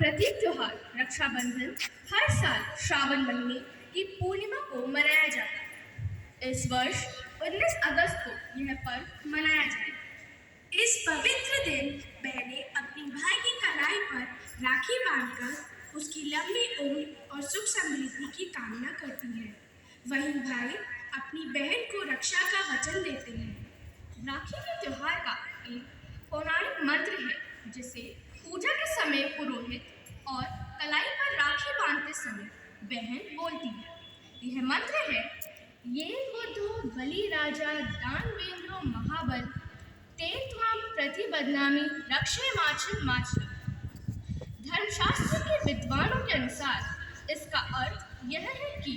प्रतीक त्योहार रक्षाबंधन हर साल श्रावण महीने की पूर्णिमा को मनाया जाता है। इस वर्ष 19 अगस्त को यह पर्व मनाया जाएगा। इस पवित्र दिन बहनें अपनी भाई की कलाई पर राखी बांधकर उसकी लंबी उम्र और सुख समृद्धि की कामना करती हैं। वहीं भाई अपनी बहन को रक्षा का वचन देते हैं। राखी के त्योहार का एक पौराणिक मंत्र है जिसे पूजा के समय पुरोहित और कलाई पर राखी बांधते समय बहन बोलती है। यह मंत्र है, ये बुद्धो बलि राजा दानवेंद्रो महाबल तेन त्वां प्रतिबध्नामि रक्षे माचन माचन। धर्मशास्त्र के विद्वानों के अनुसार इसका अर्थ यह है कि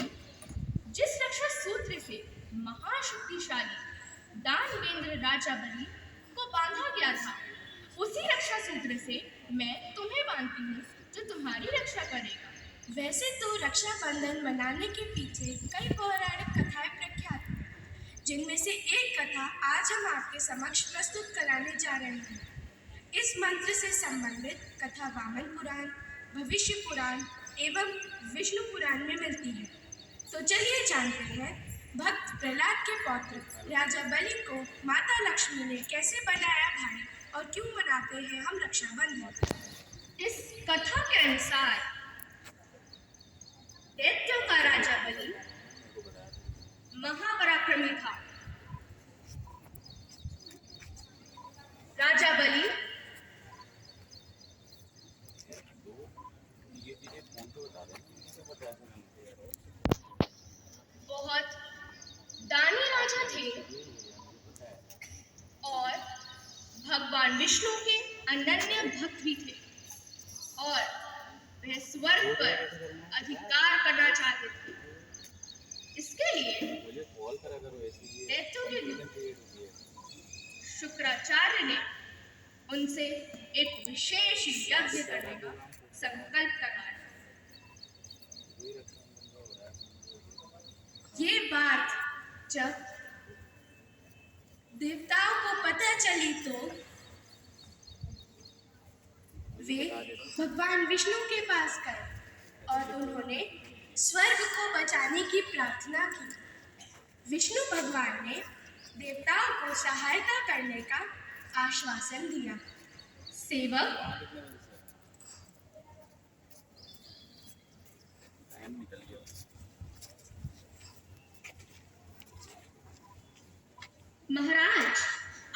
जिस रक्षा सूत्र से महाशक्तिशाली दानवेंद्र राजा बलि को बांधा गया था, उसी रक्षा सूत्र से मैं तुम्हें बांधती हूँ जो तुम्हारी रक्षा करेगा। वैसे तो रक्षाबंधन मनाने के पीछे कई पौराणिक कथाएं प्रख्यात हैं, जिनमें से एक कथा आज हम आपके समक्ष प्रस्तुत कराने जा रहे हैं। इस मंत्र से संबंधित कथा वामन पुराण, भविष्य पुराण एवं विष्णु पुराण में मिलती है। तो चलिए जानते हैं भक्त प्रहलाद के पौत्र राजा बलि को माता लक्ष्मी ने कैसे बनाया भाई और क्यों मनाते हैं हम रक्षाबंधन। इस कथा के अनुसार दैत्यों का राजा बलि महापराक्रमी था। राजा बलि बहुत दानी राजा थे और भगवान विष्णु के अनन्य भक्त भी थे और वह स्वर्ग पर अधिकार करना चाहते थे। इसके लिए दैत्यों के दूत शुक्राचार्य ने उनसे एक विशेष यज्ञ करने का संकल्प कराया। ये बात जब देवताओं को पता चली तो वे भगवान विष्णु के पास गए और उन्होंने स्वर्ग को बचाने की प्रार्थना की। विष्णु भगवान ने देवताओं को सहायता करने का आश्वासन दिया। सेवक महाराज,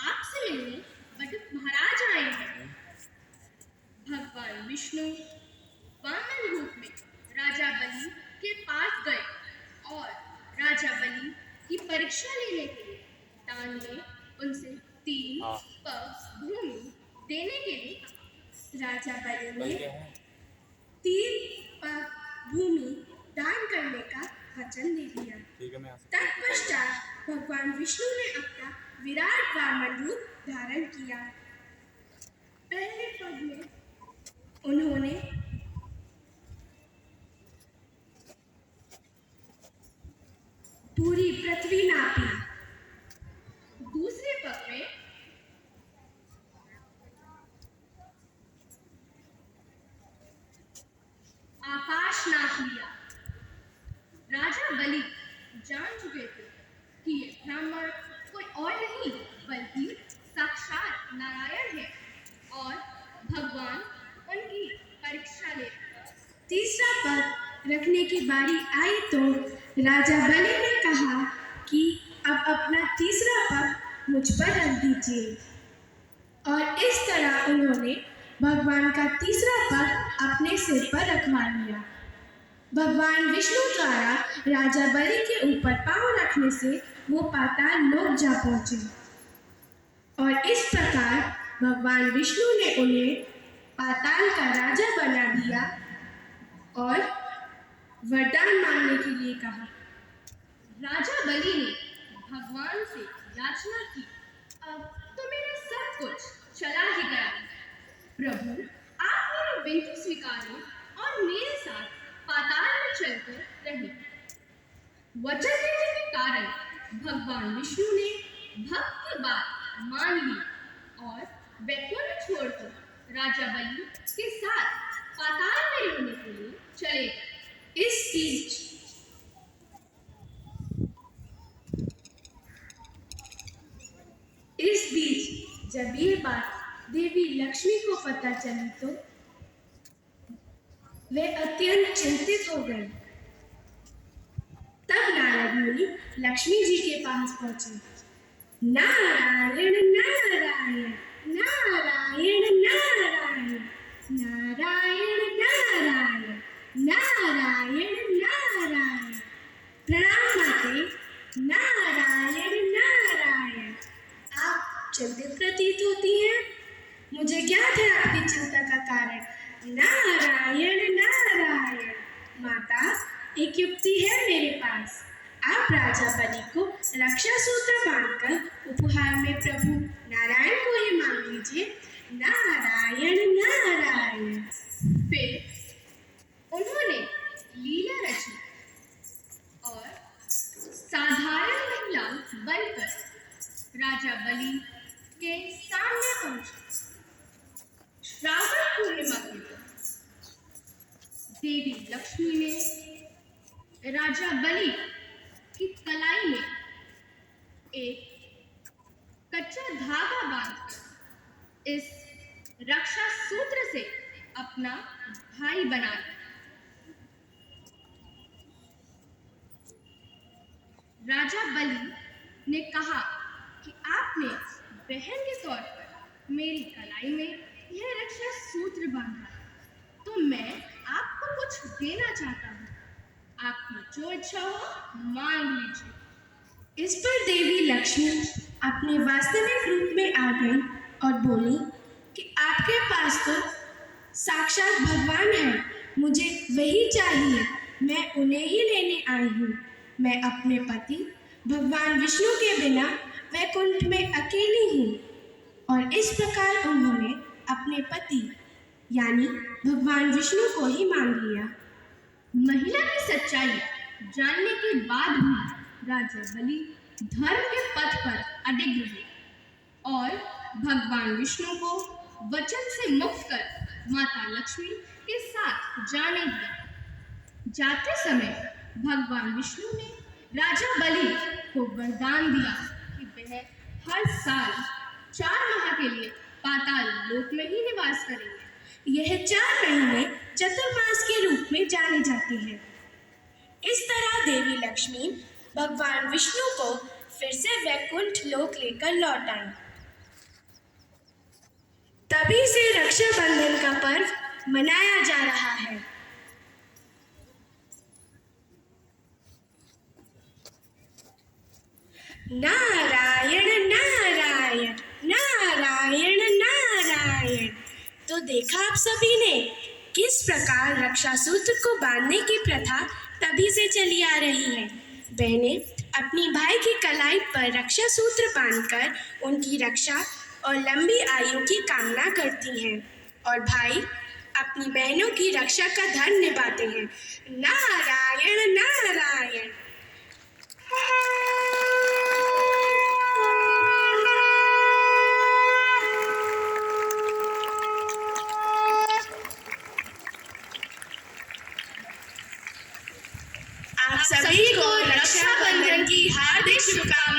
आपसे मिलने बटुक महाराज आए हैं। भगवान विष्णु वामन रूप में राजा बलि के पास गए और राजा बलि की परीक्षा लेने के लिए दान में उनसे 3 पग भूमि देने के लिए कहा। राजा बलि ने 3 पग भूमि दान करने का वचन दे दिया। तत्पश्चात भगवान विष्णु ने अपना विराट वामन रूप धारण किया। पहले पग में उन्होंने पूरी पृथ्वी नापी। दूसरे पग में आकाश नाप लिया। राजा बलि जान चुके थे कि ये ब्राह्मण कोई और नहीं बल्कि साक्षात नारायण है और भगवान उनकी परीक्षा ले। तीसरा पग रखने की बारी आई तो राजा बलि ने कहा कि अब अपना तीसरा पग मुझ पर रख दीजिए और इस तरह उन्होंने भगवान का तीसरा पग अपने सिर पर रखवा लिया। भगवान विष्णु द्वारा राजा बलि के ऊपर पांव रखने से वो पाताल लोक जा पहुंचे और इस प्रकार भगवान विष्णु ने उन्हें पाताल का राजा बना दिया और वरदान मांगने के लिए कहा। राजा बलि ने भगवान से याचना की, अब तो मेरा सब कुछ चला ही गया। प्रभु, आप मेरी विनती स्वीकारें और मेरे साथ पाताल में चलकर रहें। वचन देने के कारण भगवान विष्णु ने भक्त की बात मान ली और वैकुंठ छोड़कर राजा बलि के साथ पाताल चलेगा। इस बीच जब ये बात देवी लक्ष्मी को पता चली तो वे अत्यंत चिंतित हो गए। तब नारद मुनि लक्ष्मी जी के पास पहुंचे। नारायण नारायण नारायण नारायण नारायण नारायण नारायण नारायण। प्रणाम माते। नारायण नारायण। आप चिंतित प्रतीत होती हैं। मुझे ज्ञात है आपकी चिंता का कारण। नारायण नारायण। माता, एक युक्ति है मेरे पास। आप राजा बलि को रक्षा सूत्र बांधकर उपहार में प्रभु नारायण को ही मांग लीजिए। नारायण नारायण। फिर उन्होंने लीला रची और साधारण महिला बनकर राजा बलि के सामने पहुंची। श्रावण पूर्णिमा के दिन देवी लक्ष्मी ने राजा बलि की कलाई में एक कच्चा धागा बांधकर इस रक्षा सूत्र से अपना भाई बना लिया। राजा बलि ने कहा कि आपने बहन के तौर पर मेरी कलाई में यह रक्षा सूत्र बांधा, तो मैं आपको कुछ देना चाहता हूँ। आपकी जो इच्छा हो मांग लीजिए। इस पर देवी लक्ष्मी अपने वास्तविक रूप में आ गई और बोली कि आपके पास तो साक्षात भगवान है, मुझे वही चाहिए। मैं उन्हें ही लेने आई हूँ। मैं अपने पति भगवान विष्णु के बिना वैकुंठ में अकेली हूँ। और इस प्रकार उन्होंने अपने पति यानी भगवान विष्णु को ही मांग लिया। महिला की सच्चाई जानने के बाद भी राजा बलि धर्म के पथ पर अडिग रहे और भगवान विष्णु को वचन से मुक्त कर माता लक्ष्मी के साथ जाने दिया। जाते समय भगवान विष्णु ने राजा बलि को वरदान दिया कि वह हर साल 4 माह के लिए पाताल लोक में ही निवास करेंगे। यह 4 महीने चतुर्मास के रूप में जाने जाते हैं। इस तरह देवी लक्ष्मी भगवान विष्णु को फिर से वैकुंठ लोक लेकर लौट आई। तभी से रक्षाबंधन का पर्व मनाया जा रहा है। नारायण नारायण नारायण नारायण। तो देखा आप सभी ने किस प्रकार रक्षा सूत्र को बांधने की प्रथा तभी से चली आ रही है। बहनें अपनी भाई की कलाई पर रक्षा सूत्र बांधकर उनकी रक्षा और लंबी आयु की कामना करती हैं और भाई अपनी बहनों की रक्षा का धर्म निभाते हैं। नारायण नारायण। आप सभी को रक्षाबंधन की हार्दिक शुभकामनाएं।